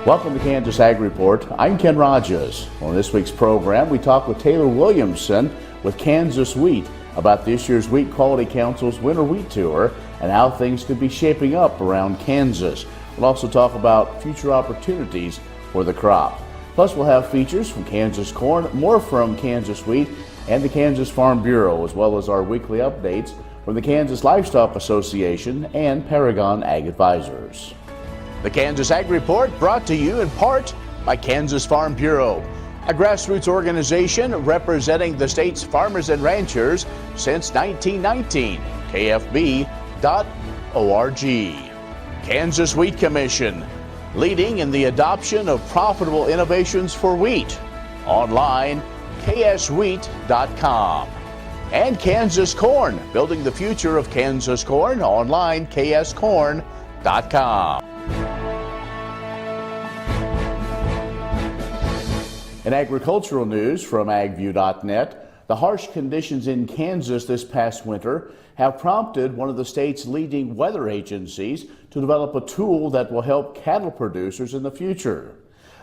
Welcome to Kansas Ag Report. I'm Ken Rogers. On this week's program, we talk with Taylor Williamson with Kansas Wheat about this year's Wheat Quality Council's Winter Wheat Tour and how things could be shaping up around Kansas. We'll also talk about future opportunities for the crop. Plus, we'll have features from Kansas Corn, more from Kansas Wheat and the Kansas Farm Bureau, as well as our weekly updates from the Kansas Livestock Association and Paragon Ag Advisors. The Kansas Ag Report brought to you in part by Kansas Farm Bureau, a grassroots organization representing the state's farmers and ranchers since 1919. KFB.org. Kansas Wheat Commission, leading in the adoption of profitable innovations for wheat. Online, kswheat.com. And Kansas Corn, building the future of Kansas corn. Online, kscorn.com. In agricultural news from agview.net, the harsh conditions in Kansas this past winter have prompted one of the state's leading weather agencies to develop a tool that will help cattle producers in the future.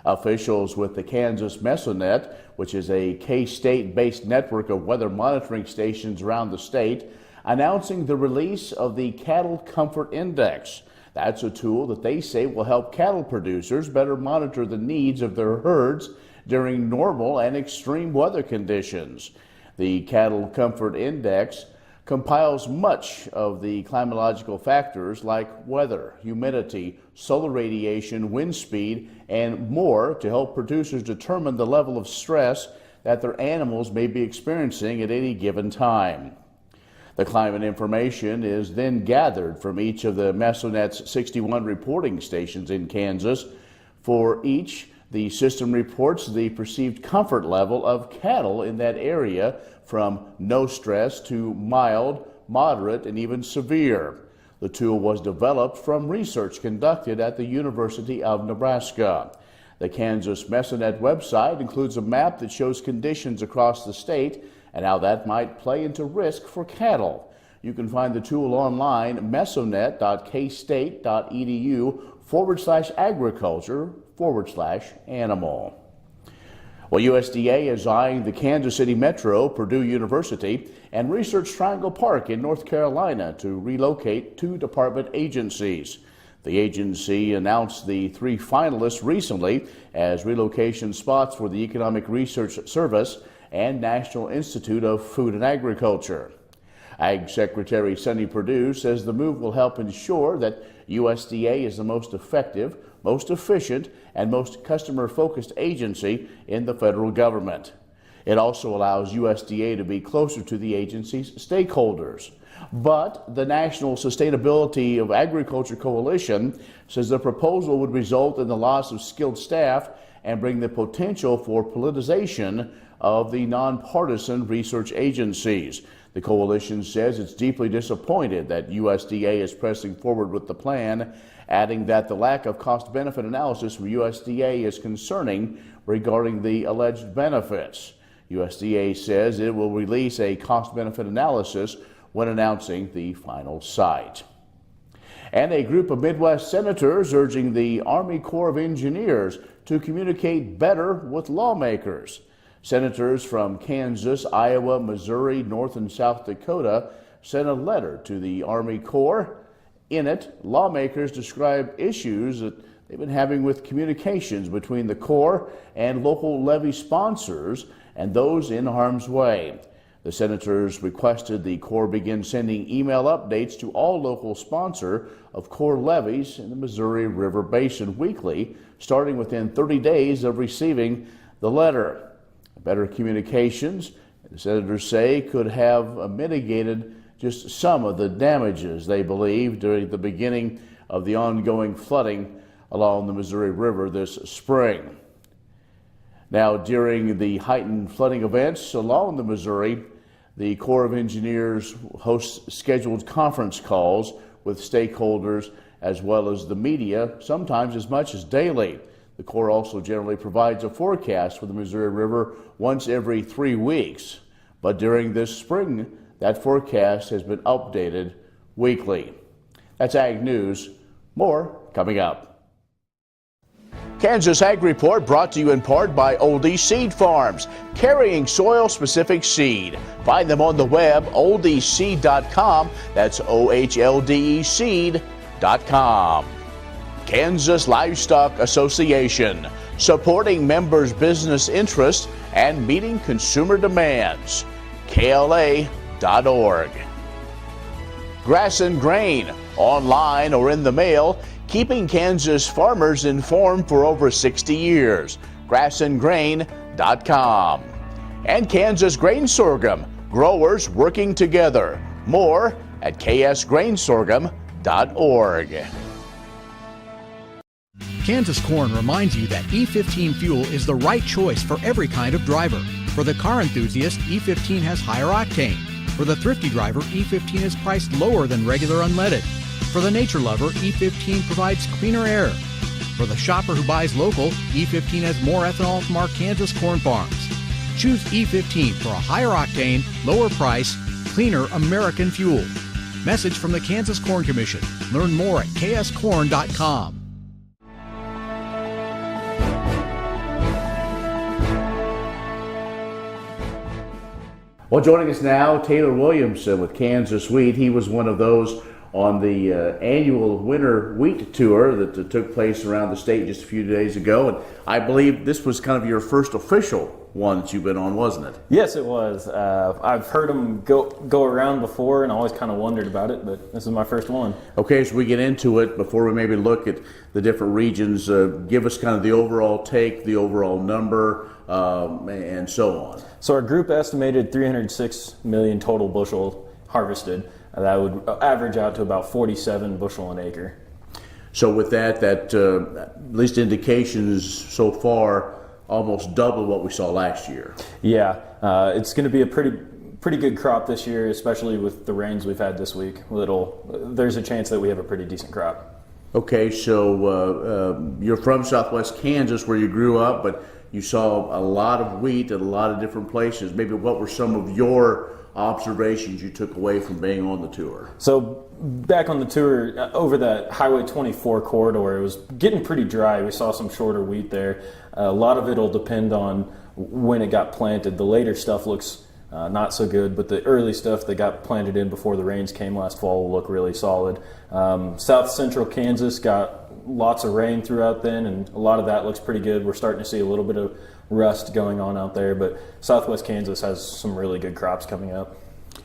Officials with the Kansas Mesonet, which is a K-State-based network of weather monitoring stations around the state, announcing the release of the Cattle Comfort Index. That's a tool that they say will help cattle producers better monitor the needs of their herds during normal and extreme weather conditions. The Cattle Comfort Index compiles much of the climatological factors like weather, humidity, solar radiation, wind speed, and more to help producers determine the level of stress that their animals may be experiencing at any given time. The climate information is then gathered from each of the Mesonet's 61 reporting stations in Kansas. For each, the system reports the perceived comfort level of cattle in that area from no stress to mild, moderate, and even severe. The tool was developed from research conducted at the University of Nebraska. The Kansas Mesonet website includes a map that shows conditions across the state and how that might play into risk for cattle. You can find the tool online, mesonet.kstate.edu/agriculture/animal. Well, USDA is eyeing the Kansas City Metro, Purdue University, and Research Triangle Park in North Carolina to relocate two department agencies. The agency announced the three finalists recently as relocation spots for the Economic Research Service and National Institute of Food and Agriculture. Ag Secretary Sonny Perdue says the move will help ensure that USDA is the most effective, most efficient, and most customer-focused agency in the federal government. It also allows USDA to be closer to the agency's stakeholders. But the National Sustainability of Agriculture Coalition says the proposal would result in the loss of skilled staff and bring the potential for politicization of the nonpartisan research agencies. The coalition says it's deeply disappointed that USDA is pressing forward with the plan, adding that the lack of cost-benefit analysis from USDA is concerning regarding the alleged benefits. USDA says it will release a cost-benefit analysis when announcing the final site. And a group of Midwest senators urging the Army Corps of Engineers to communicate better with lawmakers. Senators from Kansas, Iowa, Missouri, North and South Dakota sent a letter to the Army Corps. In it, lawmakers describe issues that they've been having with communications between the Corps and local levy sponsors and those in harm's way. The senators requested the Corps begin sending email updates to all local sponsor of Corps levies in the Missouri River Basin weekly, starting within 30 days of receiving the letter. Better communications, the senators say, could have mitigated just some of the damages they believe during the beginning of the ongoing flooding along the Missouri River this spring. Now, during the heightened flooding events along the Missouri, the Corps of Engineers hosts scheduled conference calls with stakeholders as well as the media, sometimes as much as daily. The Corps also generally provides a forecast for the Missouri River once every 3 weeks. But during this spring, that forecast has been updated weekly. That's Ag News. More coming up. Kansas Ag Report brought to you in part by Oldie Seed Farms, carrying soil-specific seed. Find them on the web, oldeseed.com. That's OHLDE seed.com. Kansas Livestock Association, supporting members' business interests and meeting consumer demands. KLA.org. Grass and Grain, online or in the mail, keeping Kansas farmers informed for over 60 years. Grassandgrain.com. And Kansas Grain Sorghum, growers working together. More at ksgrainsorghum.org. Kansas Corn reminds you that E15 fuel is the right choice for every kind of driver. For the car enthusiast, E15 has higher octane. For the thrifty driver, E15 is priced lower than regular unleaded. For the nature lover, E15 provides cleaner air. For the shopper who buys local, E15 has more ethanol from our Kansas corn farms. Choose E15 for a higher octane, lower price, cleaner American fuel. Message from the Kansas Corn Commission. Learn more at kscorn.com. Well, joining us now, Taylor Williamson with Kansas Wheat. He was one of those on the annual winter wheat tour that took place around the state just a few days ago. And I believe this was kind of your first official one that you've been on, wasn't it? Yes, it was. I've heard them go around before and always kind of wondered about it, but this is my first one. Okay, so we get into it. Before we maybe look at the different regions, give us kind of the overall take, the overall number, and so on. So our group estimated 306 million total bushel harvested. That would average out to about 47 bushel an acre. So with that at least indications so far, almost double what we saw last year. Yeah, it's going to be a pretty good crop this year, especially with the rains we've had this week. There's a chance that we have a pretty decent crop. Okay, so you're from Southwest Kansas where you grew up, but you saw a lot of wheat at a lot of different places. Maybe what were some of your observations you took away from being on the tour? So back on the tour, over that Highway 24 corridor, it was getting pretty dry. We saw some shorter wheat there. A lot of it will depend on when it got planted. The later stuff looks not so good, but the early stuff that got planted in before the rains came last fall will look really solid. South Central Kansas got lots of rain throughout then, and a lot of that looks pretty good. We're starting to see a little bit of rust going on out there, but Southwest Kansas has some really good crops coming up.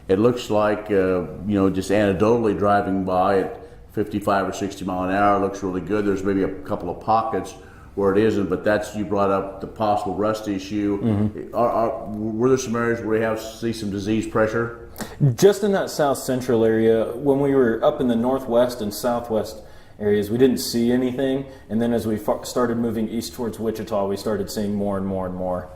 It looks like, just anecdotally driving by at 55 or 60 mile an hour looks really good. There's maybe a couple of pockets where it isn't, but you brought up the possible rust issue. Mm-hmm. Were there some areas where you see some disease pressure? Just in that South Central area, when we were up in the Northwest and Southwest areas, we didn't see anything, and then as we started moving east towards Wichita, we started seeing more and more and more.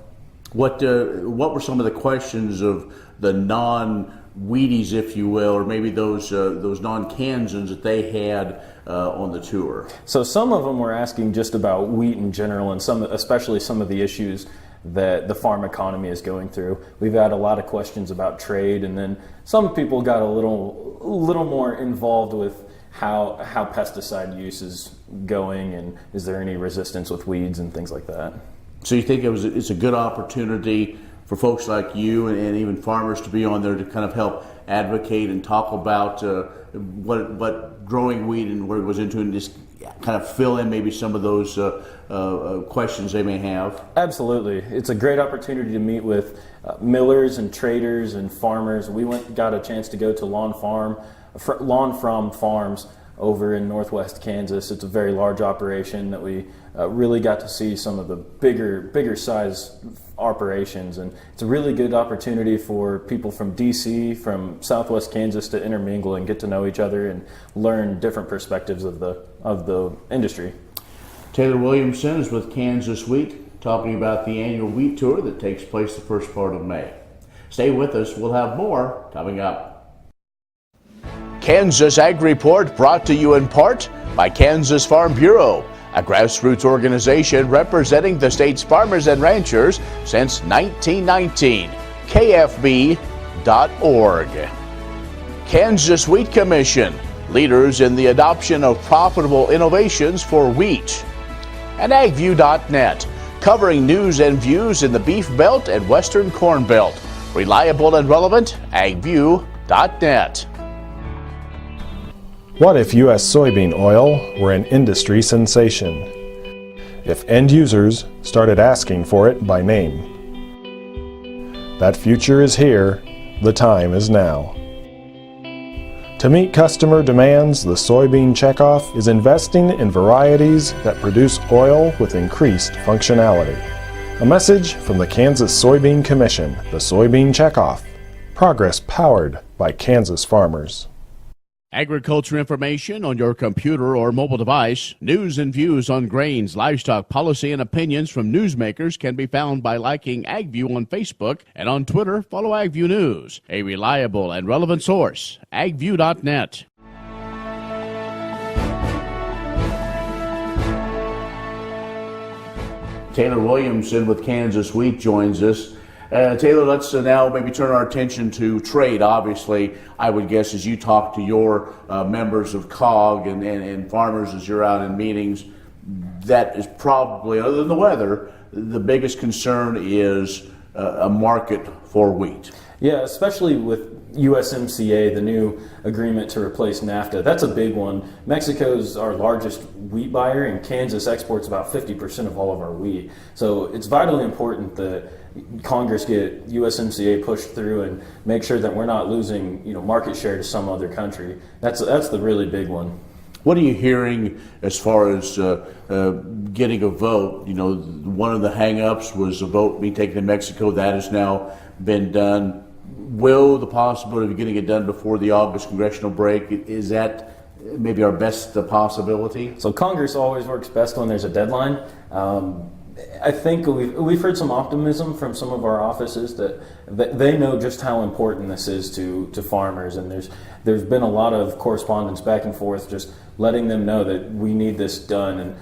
What were some of the questions of the non-Wheaties, if you will, or maybe those non-Kansans that they had on the tour? So some of them were asking just about wheat in general, and especially some of the issues that the farm economy is going through. We've had a lot of questions about trade, and then some people got a little more involved with how pesticide use is going, and is there any resistance with weeds and things like that. So you think it's a good opportunity for folks like you and even farmers to be on there to kind of help advocate and talk about what growing wheat and where it goes into, and just kind of fill in maybe some of those questions they may have? Absolutely. It's a great opportunity to meet with millers and traders and farmers. We got a chance to go to Lawn From Farms over in Northwest Kansas. It's a very large operation that we really got to see some of the bigger size operations, and it's a really good opportunity for people from DC, from Southwest Kansas to intermingle and get to know each other and learn different perspectives of the industry. Taylor Williamson is with Kansas Wheat, talking about the annual wheat tour that takes place the first part of May. Stay with us, we'll have more coming up. Kansas Ag Report brought to you in part by Kansas Farm Bureau, a grassroots organization representing the state's farmers and ranchers since 1919. KFB.org. Kansas Wheat Commission, leaders in the adoption of profitable innovations for wheat. and agview.net, covering news and views in the Beef Belt and Western Corn Belt. Reliable and relevant, agview.net. What if U.S. soybean oil were an industry sensation? If end users started asking for it by name? That future is here, the time is now. To meet customer demands, the Soybean Checkoff is investing in varieties that produce oil with increased functionality. A message from the Kansas Soybean Commission, the Soybean Checkoff. Progress powered by Kansas farmers. Agriculture information on your computer or mobile device. News and views on grains, livestock, policy, and opinions from newsmakers can be found by liking AgView on Facebook, and on Twitter, follow AgView News. A reliable and relevant source, agview.net. Taylor Williamson with Kansas Wheat joins us. Taylor, let's now maybe turn our attention to trade. Obviously, I would guess as you talk to your members of COG and farmers as you're out in meetings, that is probably, other than the weather, the biggest concern is a market for wheat. Yeah, especially with USMCA, the new agreement to replace NAFTA. That's a big one. Mexico's our largest wheat buyer, and Kansas exports about 50% of all of our wheat. So it's vitally important that Congress get USMCA pushed through and make sure that we're not losing, market share to some other country. That's the really big one. What are you hearing as far as getting a vote? One of the hang-ups was a vote being taken in Mexico. That has now been done. Will the possibility of getting it done before the August congressional break, is that maybe our best possibility? So Congress always works best when there's a deadline. I think we've heard some optimism from some of our offices that they know just how important this is to farmers, and there's been a lot of correspondence back and forth just letting them know that we need this done. And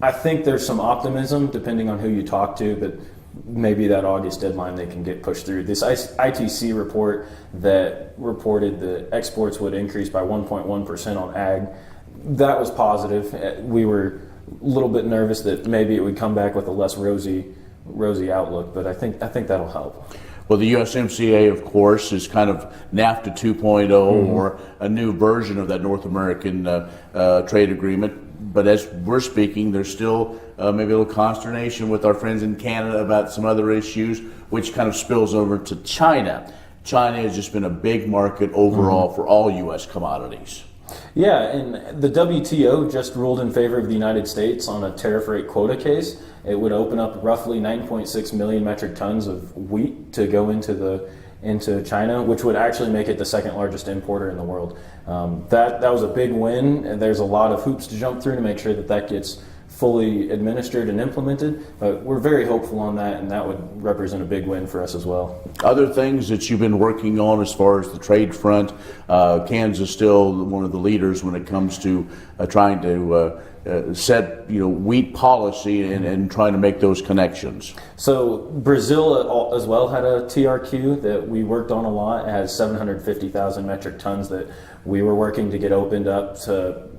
I think there's some optimism, depending on who you talk to, that maybe that August deadline they can get pushed through. This ITC report that reported that exports would increase by 1.1% on ag, that was positive. We were a little bit nervous that maybe it would come back with a less rosy outlook, but I think that'll help. Well, the USMCA, of course, is kind of NAFTA 2.0 or a new version of that North American trade agreement. But as we're speaking, there's still maybe a little consternation with our friends in Canada about some other issues, which kind of spills over to China. China has just been a big market overall for all U.S. commodities. Yeah, and the WTO just ruled in favor of the United States on a tariff rate quota case. It would open up roughly 9.6 million metric tons of wheat to go into China, which would actually make it the second largest importer in the world. That was a big win, and there's a lot of hoops to jump through to make sure that gets fully administered and implemented, but we're very hopeful on that, and that would represent a big win for us as well. Other things that you've been working on as far as the trade front, Kansas still one of the leaders when it comes to trying to set wheat policy and trying to make those connections. So Brazil as well had a TRQ that we worked on a lot. It has 750,000 metric tons that we were working to get opened up to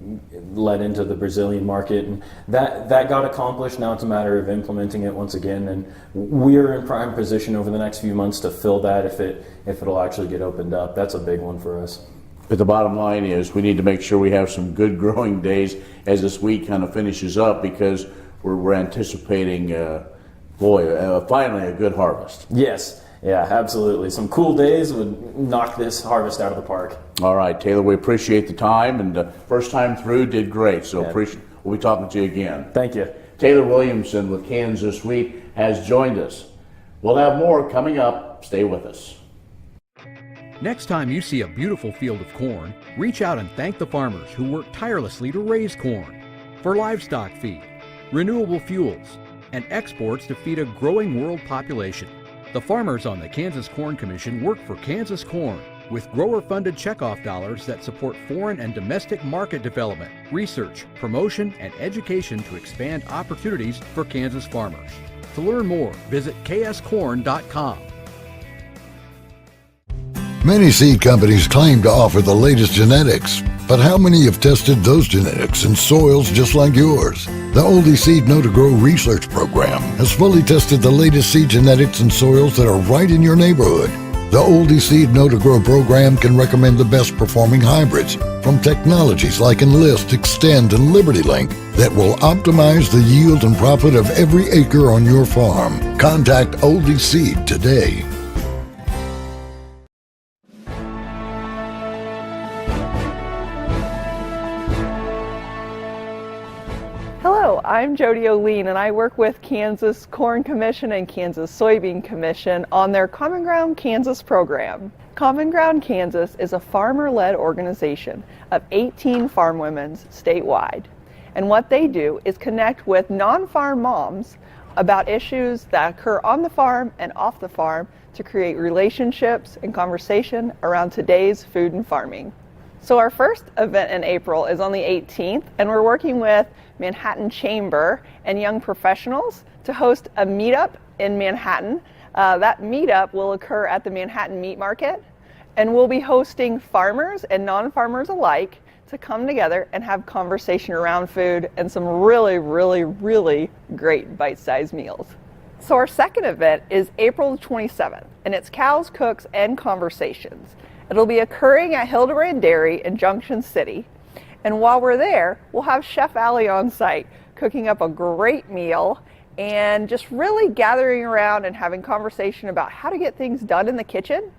let into the Brazilian market, and that got accomplished. Now it's a matter of implementing it once again, and we're in prime position over the next few months to fill that if it'll actually get opened up. That's a big one for us. But the bottom line is we need to make sure we have some good growing days as this week kind of finishes up, because we're anticipating finally a good harvest. Yes. Yeah, absolutely. Some cool days would knock this harvest out of the park. All right, Taylor, we appreciate the time, and first time through did great, so we'll be talking to you again. Thank you. Taylor Williamson with Kansas Wheat has joined us. We'll have more coming up. Stay with us. Next time you see a beautiful field of corn, reach out and thank the farmers who work tirelessly to raise corn for livestock feed, renewable fuels, and exports to feed a growing world population. The farmers on the Kansas Corn Commission work for Kansas Corn with grower-funded checkoff dollars that support foreign and domestic market development, research, promotion, and education to expand opportunities for Kansas farmers. To learn more, visit kscorn.com. Many seed companies claim to offer the latest genetics, but how many have tested those genetics in soils just like yours? The Oldie Seed Know to Grow research program has fully tested the latest seed genetics and soils that are right in your neighborhood. The Oldie Seed Know to Grow program can recommend the best performing hybrids from technologies like Enlist, Extend, and LibertyLink that will optimize the yield and profit of every acre on your farm. Contact Oldie Seed today. Hello, I'm Jody O'Lean and I work with Kansas Corn Commission and Kansas Soybean Commission on their Common Ground Kansas program. Common Ground Kansas is a farmer-led organization of 18 farm women statewide. And what they do is connect with non-farm moms about issues that occur on the farm and off the farm to create relationships and conversation around today's food and farming. So our first event in April is on the 18th, and we're working with Manhattan Chamber and young professionals to host a meetup in Manhattan. That meetup will occur at the Manhattan Meat Market, and we'll be hosting farmers and non-farmers alike to come together and have conversation around food and some really great bite-sized meals. So our second event is April 27th, and it's Cows, Cooks, and Conversations. It'll be occurring at Hildebrand Dairy in Junction City. And while we're there, we'll have Chef Allie on site cooking up a great meal and just really gathering around and having conversation about how to get things done in the kitchen,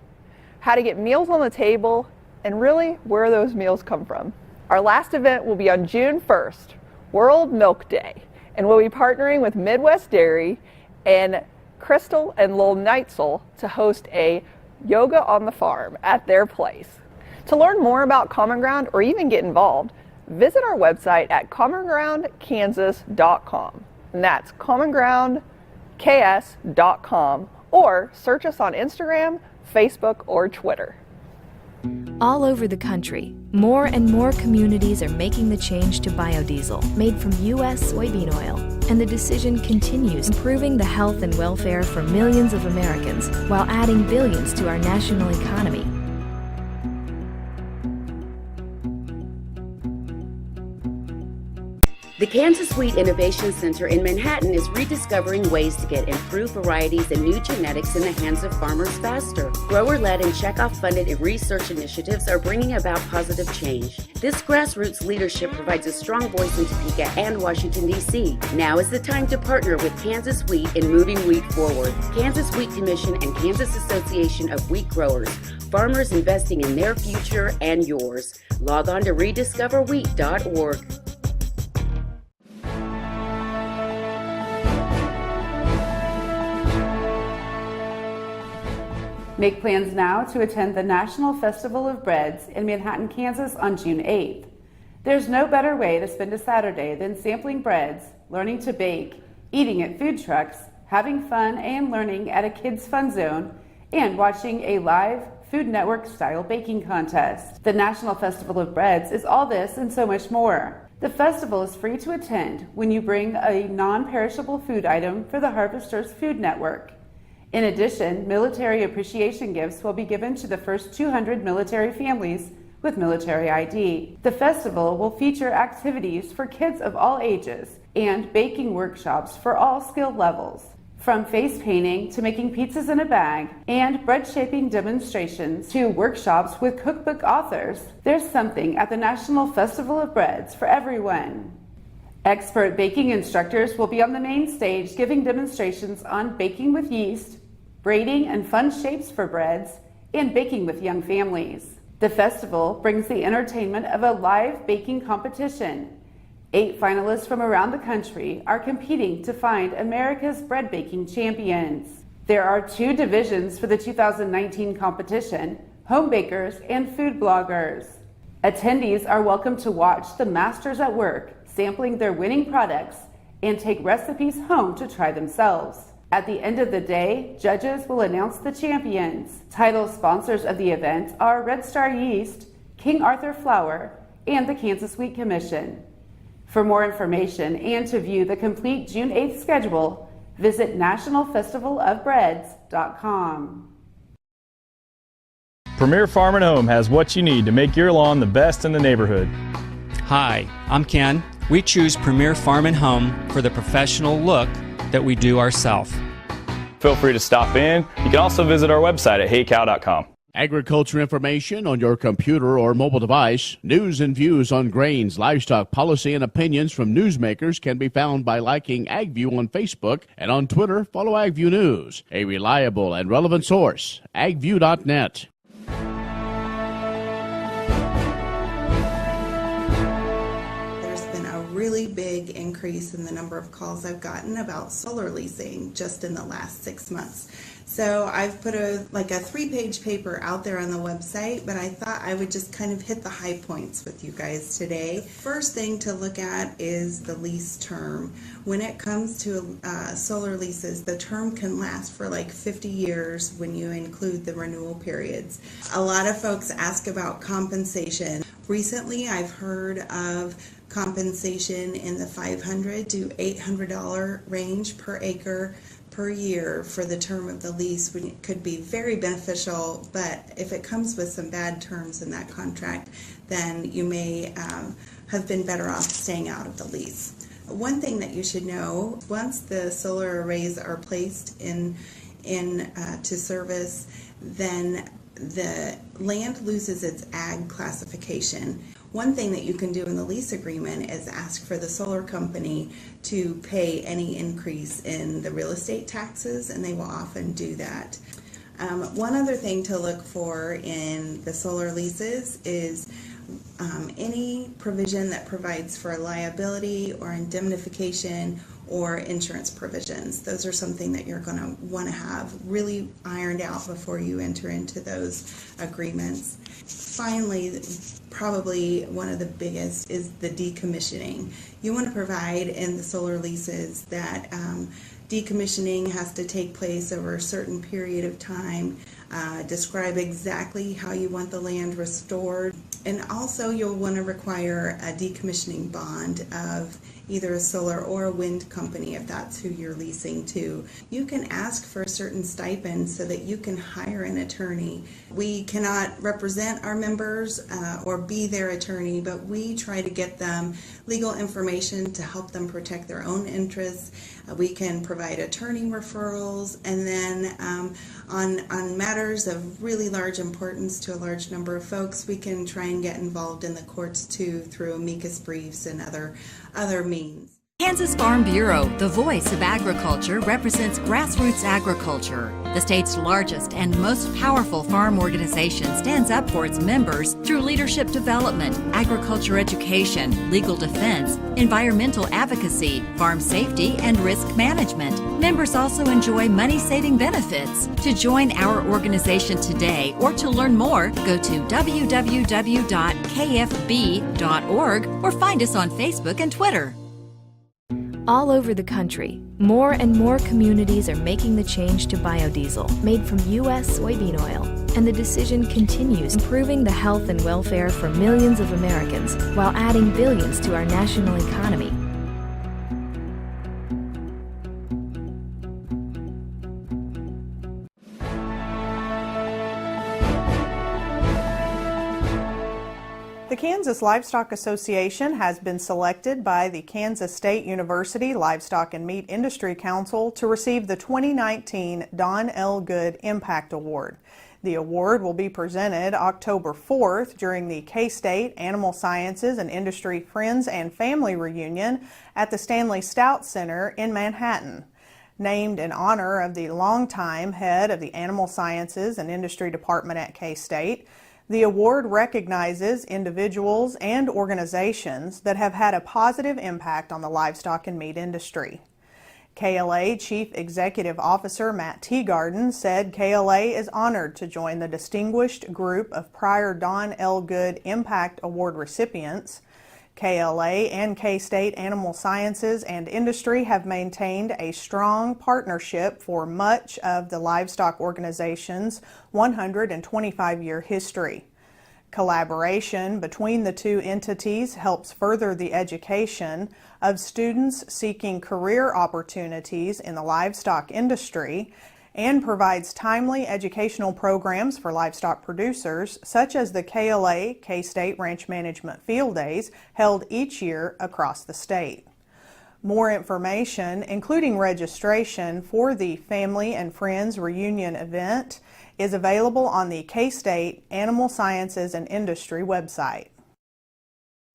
how to get meals on the table, and really where those meals come from. Our last event will be on June 1st, World Milk Day, and we'll be partnering with Midwest Dairy and Crystal and Lowell Neitzel to host a yoga on the farm at their place. To learn more about Common Ground or even get involved, visit our website at commongroundkansas.com. And that's commongroundks.com, or search us on Instagram, Facebook, or Twitter. All over the country, more and more communities are making the change to biodiesel made from U.S. soybean oil. And the decision continues, improving the health and welfare for millions of Americans while adding billions to our national economy. The Kansas Wheat Innovation Center in Manhattan is rediscovering ways to get improved varieties and new genetics in the hands of farmers faster. Grower-led and checkoff-funded research initiatives are bringing about positive change. This grassroots leadership provides a strong voice in Topeka and Washington, D.C. Now is the time to partner with Kansas Wheat in moving wheat forward. Kansas Wheat Commission and Kansas Association of Wheat Growers. Farmers investing in their future and yours. Log on to rediscoverwheat.org. Make plans now to attend the National Festival of Breads in Manhattan, Kansas on June 8th. There's no better way to spend a Saturday than sampling breads, learning to bake, eating at food trucks, having fun and learning at a kids' fun zone, and watching a live Food Network style baking contest. The National Festival of Breads is all this and so much more. The festival is free to attend when you bring a non-perishable food item for the Harvesters Food Network. In addition, military appreciation gifts will be given to the first 200 military families with military ID. The festival will feature activities for kids of all ages and baking workshops for all skill levels. From face painting to making pizzas in a bag and bread shaping demonstrations to workshops with cookbook authors, there's something at the National Festival of Breads for everyone. Expert baking instructors will be on the main stage giving demonstrations on baking with yeast, braiding and fun shapes for breads, and baking with young families. The festival brings the entertainment of a live baking competition. 8 finalists from around the country are competing to find America's bread baking champions. There are 2 divisions for the 2019 competition: home bakers and food bloggers. Attendees are welcome to watch the masters at work, sampling their winning products, and take recipes home to try themselves. At the end of the day, judges will announce the champions. Title sponsors of the event are Red Star Yeast, King Arthur Flour, and the Kansas Wheat Commission. For more information and to view the complete June 8th schedule, visit nationalfestivalofbreads.com. Premier Farm & Home has what you need to make your lawn the best in the neighborhood. Hi, I'm Ken, We choose Premier Farm and Home for the professional look that we do ourselves. Feel free to stop in. You can also visit our website at heycow.com. Agriculture information on your computer or mobile device. News and views on grains, livestock policy, and opinions from newsmakers can be found by liking AgView on Facebook, and on Twitter, follow AgView News, a reliable and relevant source. agview.net. Really big increase in the number of calls I've gotten about solar leasing just in the last 6 months. So I've put a 3-page paper out there on the website, but I thought I would just kind of hit the high points with you guys today. First thing to look at is the lease term. When it comes to solar leases, the term can last for like 50 years when you include the renewal periods. A lot of folks ask about compensation. Recently, I've heard of compensation in the $500 to $800 range per acre per year for the term of the lease, when it could be very beneficial, but if it comes with some bad terms in that contract, then you may have been better off staying out of the lease. One thing that you should know, once the solar arrays are placed in to service, then the land loses its ag classification. One thing that you can do in the lease agreement is ask for the solar company to pay any increase in the real estate taxes, and they will often do that. One other thing to look for in the solar leases is any provision that provides for liability or indemnification or insurance provisions. Those are something that you're going to want to have really ironed out before you enter into those agreements. Finally, probably one of the biggest is the decommissioning. You want to provide in the solar leases that decommissioning has to take place over a certain period of time. Describe exactly how you want the land restored. And also you'll want to require a decommissioning bond of either a solar or a wind company if that's who you're leasing to. You can ask for a certain stipend so that you can hire an attorney. We cannot represent our members or be their attorney, but we try to get them legal information to help them protect their own interests. We can provide attorney referrals, and then on matters of really large importance to a large number of folks, we can try and get involved in the courts too through amicus briefs and other means. Kansas Farm Bureau, the voice of agriculture, represents grassroots agriculture. The state's largest and most powerful farm organization stands up for its members through leadership development, agriculture education, legal defense, environmental advocacy, farm safety, and risk management. Members also enjoy money-saving benefits. To join our organization today or to learn more, go to www.kfb.org or find us on Facebook and Twitter. All over the country, more and more communities are making the change to biodiesel made from U.S. soybean oil. And the decision continues, improving the health and welfare for millions of Americans while adding billions to our national economy. The Kansas Livestock Association has been selected by the Kansas State University Livestock and Meat Industry Council to receive the 2019 Don L. Good Impact Award. The award will be presented October 4th during the K-State Animal Sciences and Industry Friends and Family Reunion at the Stanley Stout Center in Manhattan. Named in honor of the longtime head of the Animal Sciences and Industry Department at K-State, the award recognizes individuals and organizations that have had a positive impact on the livestock and meat industry. KLA Chief Executive Officer Matt Teagarden said KLA is honored to join the distinguished group of prior Don L. Good Impact Award recipients. KLA and K-State Animal Sciences and Industry have maintained a strong partnership for much of the livestock organization's 125-year history. Collaboration between the two entities helps further the education of students seeking career opportunities in the livestock industry and provides timely educational programs for livestock producers, such as the KLA, K-State Ranch Management Field Days, held each year across the state. More information, including registration for the Family and Friends Reunion event, is available on the K-State Animal Sciences and Industry website.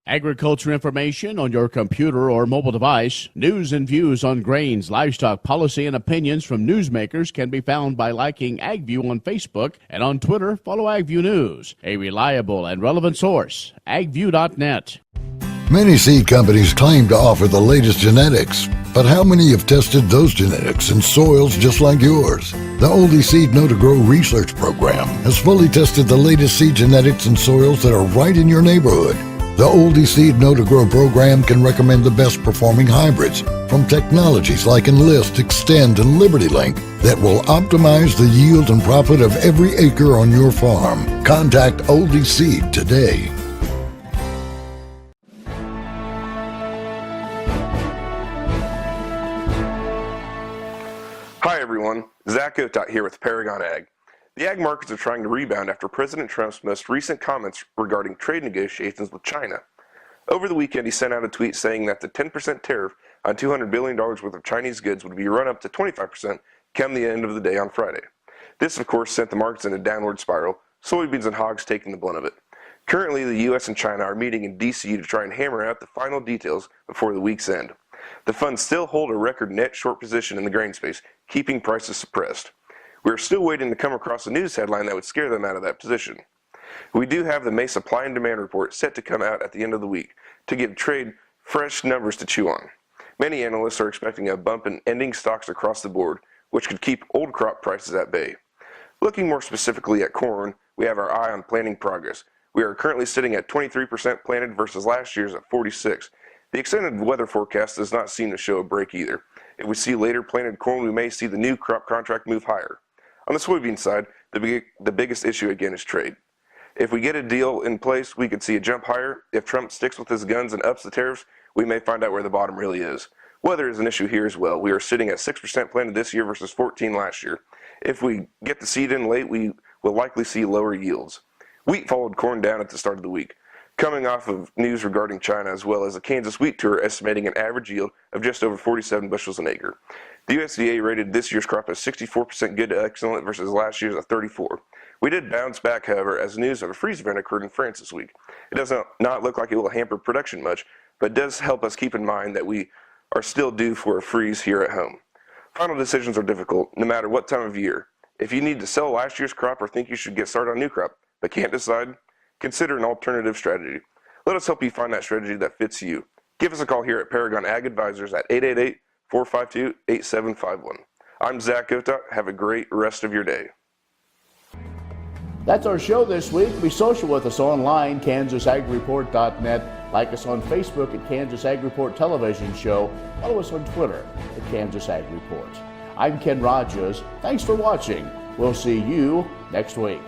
Agriculture information on your computer or mobile device. News and views on grains, livestock policy, and opinions from newsmakers can be found by liking AgView on Facebook, and on Twitter, follow AgView News. A reliable and relevant source, agview.net. Many seed companies claim to offer the latest genetics, but how many have tested those genetics in soils just like yours? The Oldie Seed Know to Grow research program has fully tested the latest seed genetics in soils that are right in your neighborhood. The Oldie Seed Know to Grow program can recommend the best performing hybrids from technologies like Enlist, Extend, and LibertyLink that will optimize the yield and profit of every acre on your farm. Contact Oldie Seed today. Hi everyone, Zach Otot here with Paragon Ag. The ag markets are trying to rebound after President Trump's most recent comments regarding trade negotiations with China. Over the weekend, he sent out a tweet saying that the 10% tariff on $200 billion worth of Chinese goods would be run up to 25% come the end of the day on Friday. This, of course, sent the markets in a downward spiral, soybeans and hogs taking the blunt of it. Currently, the U.S. and China are meeting in D.C. to try and hammer out the final details before the week's end. The funds still hold a record net short position in the grain space, keeping prices suppressed. We are still waiting to come across a news headline that would scare them out of that position. We do have the May supply and demand report set to come out at the end of the week to give trade fresh numbers to chew on. Many analysts are expecting a bump in ending stocks across the board, which could keep old crop prices at bay. Looking more specifically at corn, we have our eye on planting progress. We are currently sitting at 23% planted versus last year's at 46%. The extended weather forecast does not seem to show a break either. If we see later planted corn, we may see the new crop contract move higher. On the soybean side, the biggest issue again is trade. If we get a deal in place, we could see a jump higher. If Trump sticks with his guns and ups the tariffs, we may find out where the bottom really is. Weather is an issue here as well. We are sitting at 6% planted this year versus 14% last year. If we get the seed in late, we will likely see lower yields. Wheat followed corn down at the start of the week, coming off of news regarding China, as well as a Kansas wheat tour estimating an average yield of just over 47 bushels an acre. The USDA rated this year's crop as 64% good to excellent versus last year's at 34%. We did bounce back, however, as news of a freeze event occurred in France this week. It does not look like it will hamper production much, but does help us keep in mind that we are still due for a freeze here at home. Final decisions are difficult, no matter what time of year. If you need to sell last year's crop or think you should get started on new crop, but can't decide, consider an alternative strategy. Let us help you find that strategy that fits you. Give us a call here at Paragon Ag Advisors at 888-452-8751. I'm Zach Otot. Have a great rest of your day. That's our show this week. Be social with us online, KansasAgReport.net. Like us on Facebook at Kansas Ag Report Television Show. Follow us on Twitter at Kansas Ag Report. I'm Ken Rogers. Thanks for watching. We'll see you next week.